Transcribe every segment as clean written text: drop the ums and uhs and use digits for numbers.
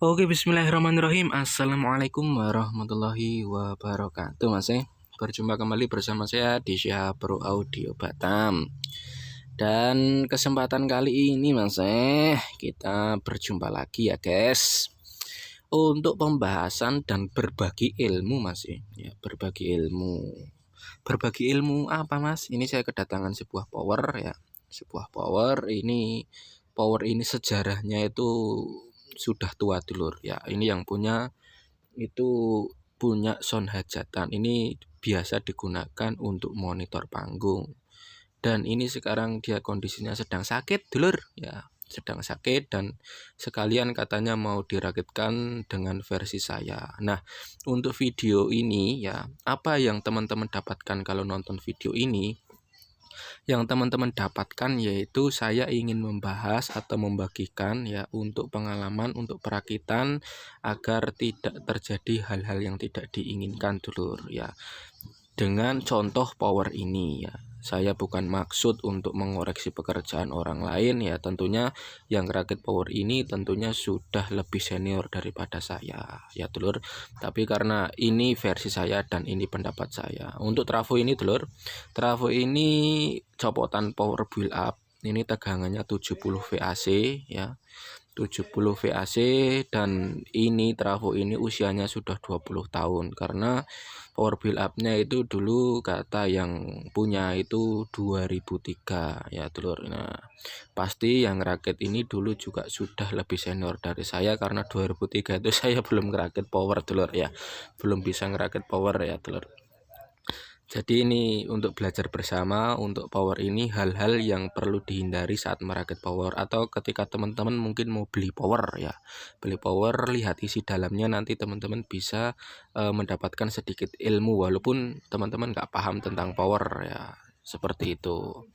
Oke, bismillahirrahmanirrahim. Assalamualaikum warahmatullahi wabarakatuh, Mas. Berjumpa kembali bersama saya di Syahab Pro Audio Batam. Dan kesempatan kali ini, Mas, kita berjumpa lagi ya, guys. Untuk pembahasan dan berbagi ilmu, Mas. Ya, berbagi ilmu. Berbagi ilmu apa, Mas? Ini saya kedatangan sebuah power ya. Sebuah power ini sejarahnya itu sudah tua dulur ya. Ini yang punya itu punya sound hajatan. Ini biasa digunakan untuk monitor panggung. Dan ini sekarang dia kondisinya sedang sakit dulur ya. Sedang sakit dan sekalian katanya mau dirakitkan dengan versi saya. Nah, untuk video ini ya, apa yang teman-teman dapatkan kalau nonton video ini? Yang teman-teman dapatkan yaitu saya ingin membahas atau membagikan ya untuk pengalaman, untuk perakitan agar tidak terjadi hal-hal yang tidak diinginkan dulur ya. Dengan contoh power ini ya, saya bukan maksud untuk mengoreksi pekerjaan orang lain ya, tentunya yang rakit power ini tentunya sudah lebih senior daripada saya ya dulur. Tapi karena ini versi saya dan ini pendapat saya. Untuk trafo ini dulur, trafo ini copotan power build up, ini tegangannya 70 VAC ya. 70 VAC dan ini trafo ini usianya sudah 20 tahun karena power build up-nya itu dulu kata yang punya itu 2003 ya dulur. Nah, pasti yang rakit ini dulu juga sudah lebih senior dari saya karena 2003 itu saya belum ngerakit power dulur ya. Belum bisa ngerakit power ya dulur. Jadi ini untuk belajar bersama untuk power ini hal-hal yang perlu dihindari saat merakit power atau ketika teman-teman mungkin mau beli power ya. Beli power, lihat isi dalamnya, nanti teman-teman bisa mendapatkan sedikit ilmu walaupun teman-teman nggak paham tentang power ya. Seperti itu.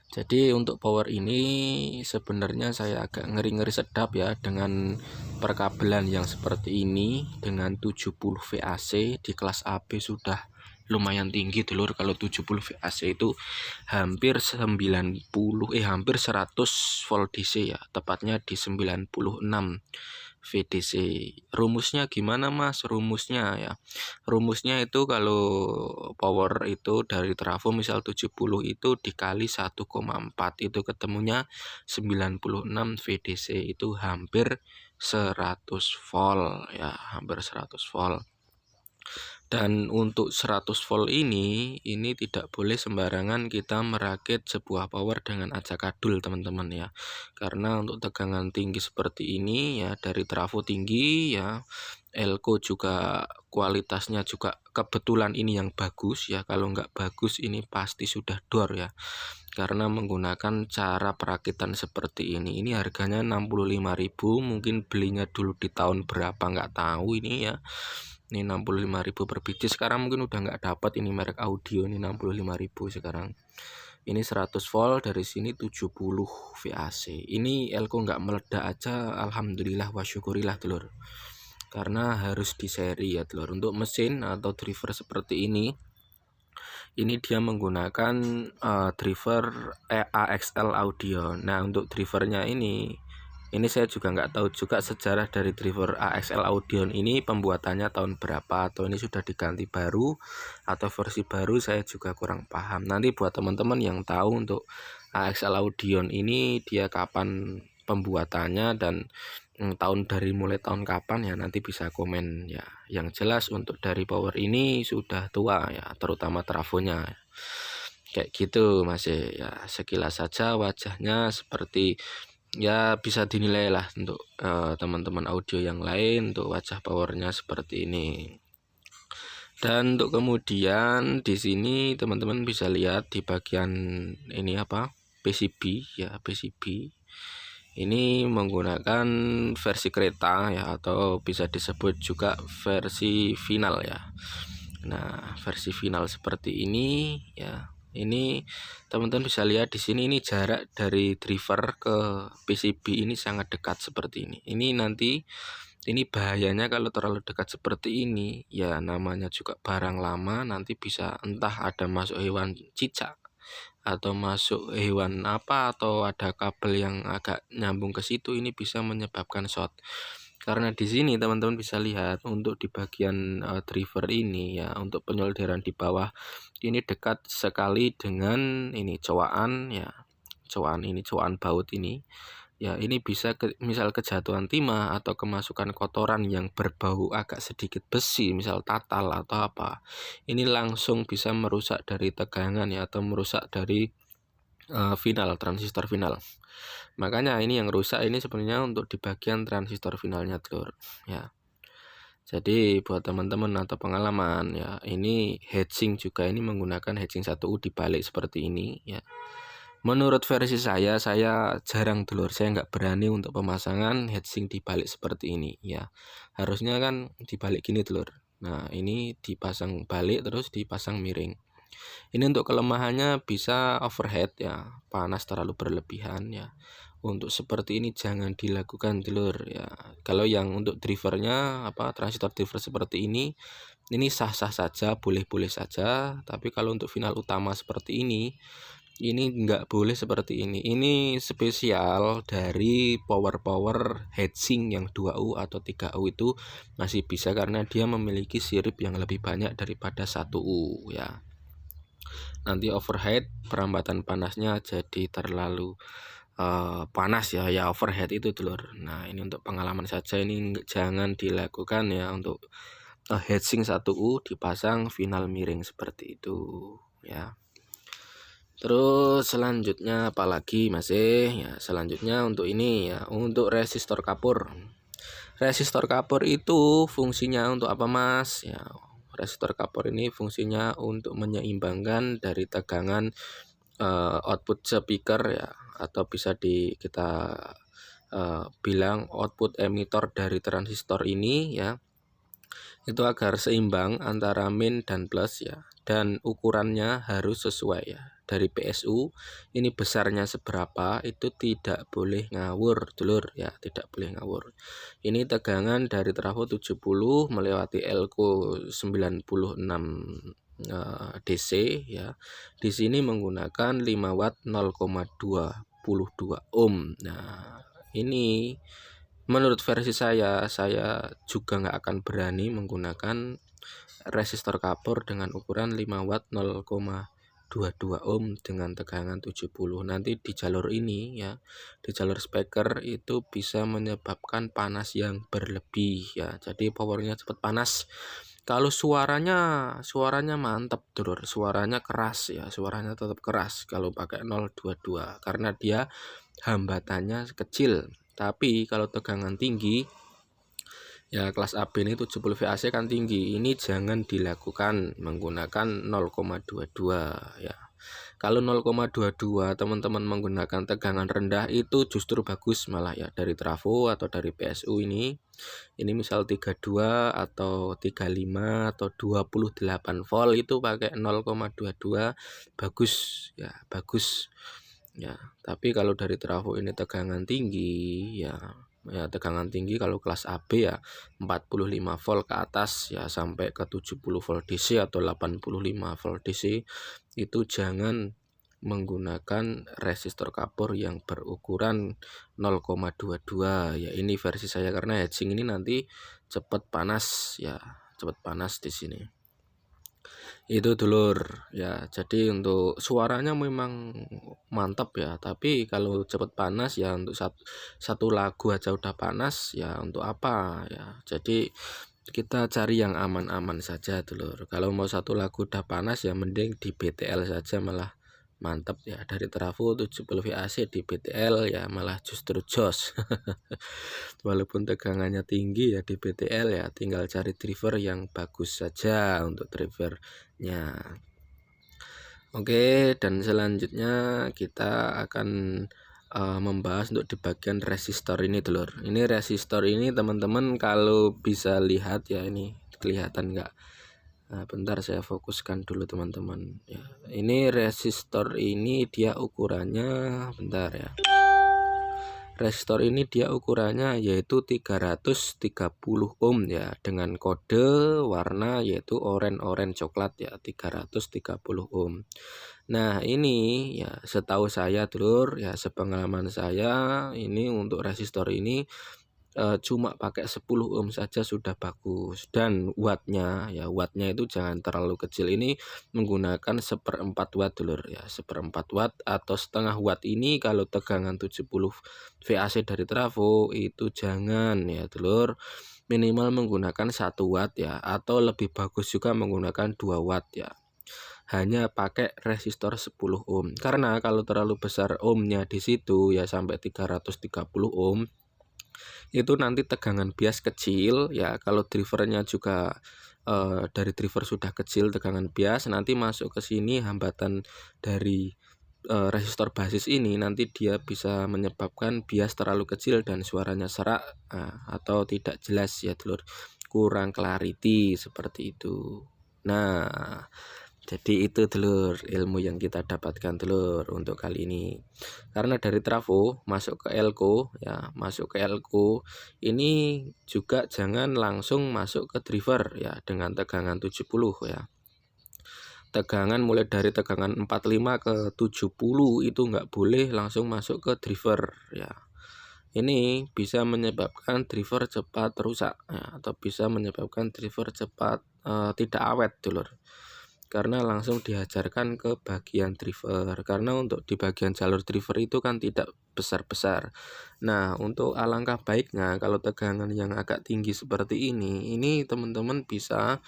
Jadi untuk power ini sebenarnya saya agak ngeri-ngeri sedap ya dengan perkabelan yang seperti ini dengan 70 VAC di kelas AB sudah lumayan tinggi dulur. Kalau 70 VAC itu hampir hampir 100 volt DC ya, tepatnya di 96 VDC. Rumusnya gimana Mas? Rumusnya ya. Rumusnya itu kalau power itu dari trafo misal 70 itu dikali 1,4 itu ketemunya 96 VDC, itu hampir 100 volt ya, hampir 100 volt. Dan untuk 100 volt ini tidak boleh sembarangan kita merakit sebuah power dengan acak adul teman-teman ya. Karena untuk tegangan tinggi seperti ini ya, dari trafo tinggi ya, elko juga kualitasnya juga kebetulan ini yang bagus ya. Kalau nggak bagus ini pasti sudah dor ya. Karena menggunakan cara perakitan seperti ini harganya 65.000, mungkin belinya dulu di tahun berapa nggak tahu ini ya. Ini 65.000 per biji, sekarang mungkin udah nggak dapat ini merek audio ini 65.000 sekarang. Ini 100 volt, dari sini 70 VAC. Ini elko nggak meledak aja alhamdulillah wa syukurillah telur. Karena harus di seri ya telur. Untuk mesin atau driver seperti ini dia menggunakan driver AXL audio. Nah, untuk drivernya ini saya juga nggak tahu juga sejarah dari driver AXL Audion ini pembuatannya tahun berapa, atau ini sudah diganti baru atau versi baru, saya juga kurang paham. Nanti buat teman-teman yang tahu untuk AXL Audion ini dia kapan pembuatannya dan mulai tahun kapan ya, nanti bisa komen ya. Yang jelas untuk dari power ini sudah tua ya, terutama trafonya kayak gitu masih ya. Sekilas saja wajahnya seperti ya, bisa dinilai lah untuk teman-teman audio yang lain untuk wajah powernya seperti ini. Dan untuk kemudian di sini teman-teman bisa lihat di bagian ini apa, PCB ya, PCB ini menggunakan versi kereta ya, atau bisa disebut juga versi final ya. Nah, versi final seperti ini ya. Ini teman-teman bisa lihat di sini, ini jarak dari driver ke PCB ini sangat dekat seperti ini. Ini nanti ini bahayanya kalau terlalu dekat seperti ini ya, namanya juga barang lama, nanti bisa entah ada masuk hewan cicak atau masuk hewan apa, atau ada kabel yang agak nyambung ke situ, ini bisa menyebabkan short. Karena di sini teman-teman bisa lihat untuk di bagian driver ini ya, untuk penyolderan di bawah ini dekat sekali dengan ini cowaan ya. Cowaan baut ini. Ya, ini bisa misal kejatuhan timah atau kemasukan kotoran yang berbau agak sedikit besi, misal tatal atau apa. Ini langsung bisa merusak dari tegangan ya, atau merusak dari transistor final. Makanya ini yang rusak ini sebenarnya untuk di bagian transistor finalnya telur ya. Jadi buat teman-teman atau pengalaman ya, ini heatsink juga ini menggunakan heatsink 1U dibalik seperti ini ya. Menurut versi saya jarang telur, saya nggak berani untuk pemasangan heatsink dibalik seperti ini ya. Harusnya kan dibalik gini telur. Nah, ini dipasang balik terus dipasang miring. Ini untuk kelemahannya bisa overheat ya, panas terlalu berlebihan ya. Untuk seperti ini jangan dilakukan telur ya. Kalau yang untuk drivernya transistor driver seperti ini sah-sah saja, boleh-boleh saja. Tapi kalau untuk final utama seperti ini nggak boleh seperti ini. Ini spesial dari power heatsink yang 2U atau 3U itu masih bisa karena dia memiliki sirip yang lebih banyak daripada 1U ya. Nanti overheat, perambatan panasnya jadi terlalu panas ya overheat itu telur. Nah, ini untuk pengalaman saja, ini jangan dilakukan ya untuk heatsink 1U dipasang final miring seperti itu ya. Terus selanjutnya apalagi masih ya, selanjutnya untuk ini ya, untuk resistor kapur. Resistor kapur itu fungsinya untuk apa Mas? Ya, resistor kapur ini fungsinya untuk menyeimbangkan dari tegangan output speaker ya, atau bisa kita bilang output emitor dari transistor ini ya, itu agar seimbang antara min dan plus ya, dan ukurannya harus sesuai ya. Dari PSU ini besarnya seberapa itu tidak boleh ngawur dulur ya, tidak boleh ngawur. Ini tegangan dari trafo 70 melewati elko 96 DC ya. Di sini menggunakan 5 watt 0,22 ohm. Nah, ini menurut versi saya juga nggak akan berani menggunakan resistor kapur dengan ukuran 5 watt 0,22 ohm dengan tegangan 70. Nanti di jalur ini ya, di jalur speaker itu bisa menyebabkan panas yang berlebih ya. Jadi powernya cepat panas. Kalau suaranya mantap dulur, suaranya keras ya, suaranya tetap keras kalau pakai 0,22 karena dia hambatannya kecil. Tapi kalau tegangan tinggi ya, kelas AB ini 70 VAC kan tinggi, ini jangan dilakukan menggunakan 0,22 ya. Kalau 0,22 teman-teman menggunakan tegangan rendah itu justru bagus malah ya, dari trafo atau dari PSU ini misal 32 atau 35 atau 28 volt itu pakai 0,22 bagus ya, bagus ya. Tapi kalau dari trafo ini tegangan tinggi ya, tegangan tinggi kalau kelas AB ya 45 volt ke atas ya, sampai ke 70 volt DC atau 85 volt DC, itu jangan menggunakan resistor kapur yang berukuran 0,22 ya. Ini versi saya karena heatsink ini nanti cepat panas ya, cepat panas di sini. Itu dulur ya. Jadi untuk suaranya memang mantap ya, tapi kalau cepat panas ya, untuk satu lagu aja udah panas ya, untuk apa ya. Jadi kita cari yang aman-aman saja dulur. Kalau mau satu lagu udah panas ya mending di BTL saja, malah mantap ya. Dari trafo 70 VAC di BTL ya malah justru jos. Walaupun tegangannya tinggi ya di BTL ya, tinggal cari driver yang bagus saja untuk drivernya. Oke, dan selanjutnya kita akan membahas untuk di bagian resistor ini dulur. Ini resistor ini teman-teman kalau bisa lihat ya, ini kelihatan nggak? Nah, bentar saya fokuskan dulu teman-teman ya. Ini resistor ini dia ukurannya, bentar ya. Resistor ini dia ukurannya yaitu 330 ohm ya, dengan kode warna yaitu oranye coklat ya, 330 ohm. Nah, ini ya setahu saya dulur ya, sepengalaman saya ini untuk resistor ini cuma pakai 10 ohm saja sudah bagus. Dan wattnya itu jangan terlalu kecil, ini menggunakan 1/4 watt dulur ya, 1/4 watt atau setengah watt. Ini kalau tegangan 70 VAC dari trafo itu jangan ya dulur, minimal menggunakan 1 watt ya, atau lebih bagus juga menggunakan 2 watt ya. Hanya pakai resistor 10 ohm, karena kalau terlalu besar ohmnya di situ ya sampai 330 ohm itu nanti tegangan bias kecil ya. Kalau drivernya juga dari driver sudah kecil tegangan bias, nanti masuk ke sini hambatan dari resistor basis ini, nanti dia bisa menyebabkan bias terlalu kecil dan suaranya serak atau tidak jelas ya dulur, kurang clarity seperti itu. Nah, jadi itu dulur ilmu yang kita dapatkan dulur untuk kali ini. Karena dari trafo masuk ke elko ya, masuk ke elko ini juga jangan langsung masuk ke driver ya dengan tegangan 70 ya. Tegangan mulai dari tegangan 45 ke 70 itu nggak boleh langsung masuk ke driver ya. Ini bisa menyebabkan driver cepat rusak ya, atau bisa menyebabkan driver cepat tidak awet dulur, karena langsung diajarkan ke bagian driver. Karena untuk di bagian jalur driver itu kan tidak besar-besar. Nah, untuk alangkah baiknya kalau tegangan yang agak tinggi seperti ini teman-teman bisa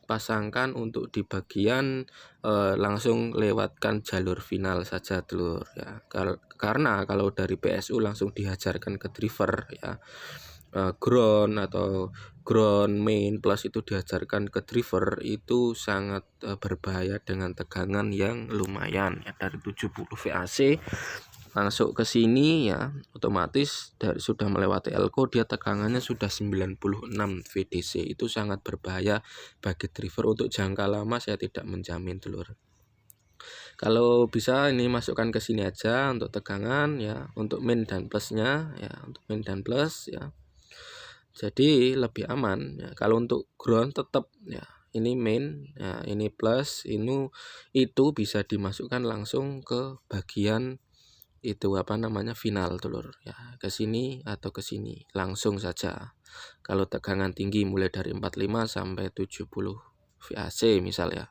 pasangkan untuk di bagian langsung lewatkan jalur final saja dulur ya. Karena kalau dari PSU langsung diajarkan ke driver ya, ground atau ground main plus itu diajarkan ke driver, itu sangat berbahaya dengan tegangan yang lumayan ya, dari 70 VAC masuk ke sini ya, otomatis sudah melewati elko, dia tegangannya sudah 96 VDC. Itu sangat berbahaya bagi driver. Untuk jangka lama saya tidak menjamin dulur. Kalau bisa ini masukkan ke sini aja untuk tegangan ya, untuk min dan plusnya ya, untuk min dan plus ya. Jadi lebih aman ya. Kalau untuk ground tetap ya, ini main ya, ini plus, ini itu bisa dimasukkan langsung ke bagian itu final dulur ya, ke sini atau ke sini langsung saja. Kalau tegangan tinggi mulai dari 45 sampai 70 VAC misal ya.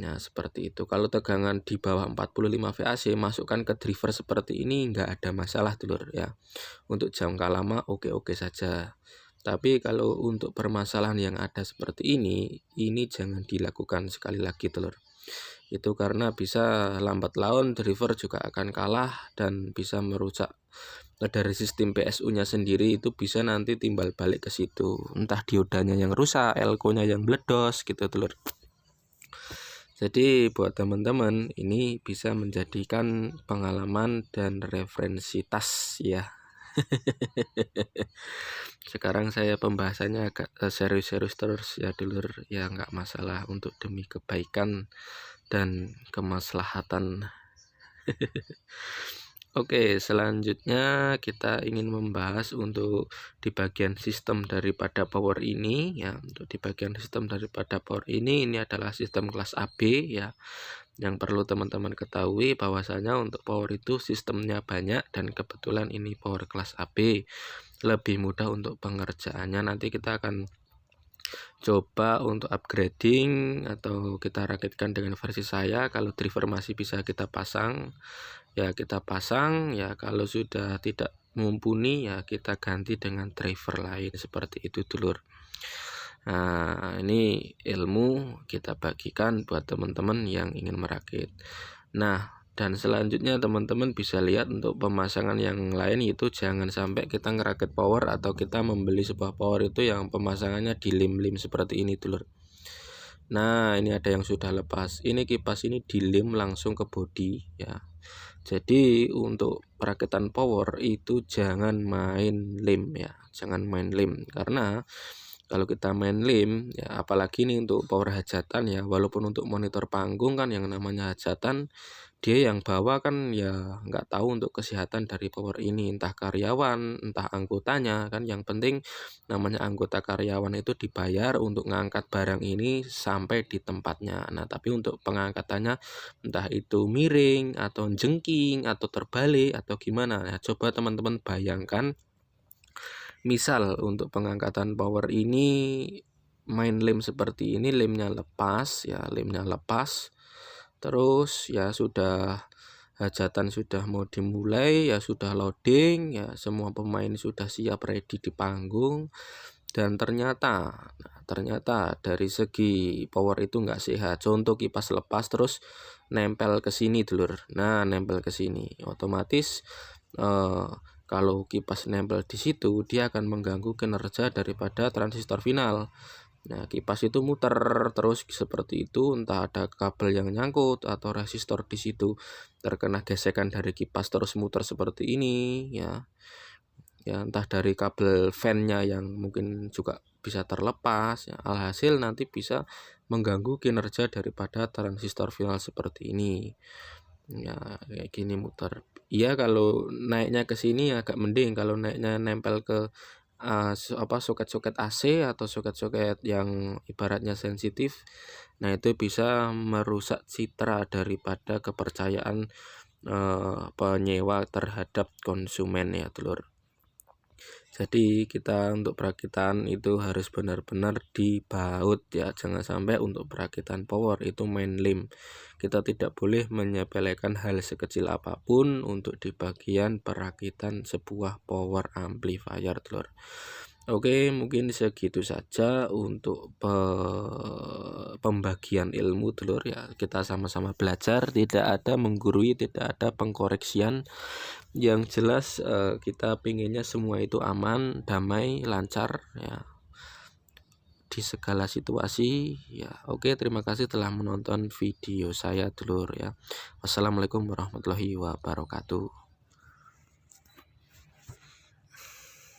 Nah, seperti itu. Kalau tegangan di bawah 45 VAC masukkan ke driver seperti ini nggak ada masalah dulur ya. Untuk jangka lama oke-oke saja. Tapi kalau untuk permasalahan yang ada seperti ini jangan dilakukan sekali lagi dulur. Itu karena bisa lambat laun driver juga akan kalah dan bisa merusak dari sistem PSU-nya sendiri. Itu bisa nanti timbal balik ke situ, entah diodanya yang rusak, elko-nya yang meledos gitu dulur. Jadi buat teman-teman ini bisa menjadikan pengalaman dan referensi tas ya. Sekarang saya pembahasannya agak serius-serius terus ya dulur ya, nggak masalah, untuk demi kebaikan dan kemaslahatan. Oke, selanjutnya kita ingin membahas untuk di bagian sistem daripada power ini ya. Untuk di bagian sistem daripada power ini adalah sistem kelas AB ya. Yang perlu teman-teman ketahui bahwasanya untuk power itu sistemnya banyak, dan kebetulan ini power kelas AB lebih mudah untuk pengerjaannya. Nanti kita akan coba untuk upgrading atau kita rakitkan dengan versi saya. Kalau driver masih bisa kita pasang ya, kita pasang ya. Kalau sudah tidak mumpuni ya kita ganti dengan driver lain, seperti itu dulur. Nah, ini ilmu kita bagikan buat teman-teman yang ingin merakit. Nah, dan selanjutnya teman-teman bisa lihat untuk pemasangan yang lain, itu jangan sampai kita ngerakit power atau kita membeli sebuah power itu yang pemasangannya di lim-lim seperti ini dulur. Nah, ini ada yang sudah lepas. Ini kipas ini dilem langsung ke bodi ya. Jadi untuk perakitan power itu jangan main lem ya, jangan main lem. Karena kalau kita main lem ya, apalagi ini untuk power hajatan ya, walaupun untuk monitor panggung kan yang namanya hajatan, dia yang bawa kan ya nggak tahu untuk kesehatan dari power ini, entah karyawan entah anggotanya kan. Yang penting namanya anggota karyawan itu dibayar untuk ngangkat barang ini sampai di tempatnya. Nah, tapi untuk pengangkatannya entah itu miring atau jengking atau terbalik atau gimana ya, coba teman-teman bayangkan Misal untuk pengangkatan power ini main lem seperti ini, lemnya lepas ya, terus ya sudah hajatan sudah mau dimulai ya, sudah loading ya, semua pemain sudah siap ready di panggung, dan ternyata dari segi power itu nggak sehat. Contoh kipas lepas terus nempel ke sini dulur, nah nempel ke sini otomatis kalau kipas nempel di situ dia akan mengganggu kinerja daripada transistor final. Nah, kipas itu muter terus seperti itu, entah ada kabel yang nyangkut atau resistor di situ terkena gesekan dari kipas terus muter seperti ini ya. Ya entah dari kabel fan-nya yang mungkin juga bisa terlepas ya. Alhasil nanti bisa mengganggu kinerja daripada transistor final seperti ini. Ya kayak gini muter. Iya, kalau naiknya ke sini agak mending, kalau naiknya nempel ke soket-soket AC atau soket-soket yang ibaratnya sensitif, nah itu bisa merusak citra daripada kepercayaan penyewa terhadap konsumen ya dulur. Jadi kita untuk perakitan itu harus benar-benar dibaut ya, jangan sampai untuk perakitan power itu main lem. Kita tidak boleh menyepelekan hal sekecil apapun untuk di bagian perakitan sebuah power amplifier dulur. Oke, mungkin segitu saja untuk pembagian ilmu dulur ya. Kita sama-sama belajar, tidak ada menggurui, tidak ada pengkoreksian. Yang jelas kita pinginnya semua itu aman, damai, lancar ya di segala situasi ya. Oke, terima kasih telah menonton video saya dulur ya. Wassalamualaikum warahmatullahi wabarakatuh.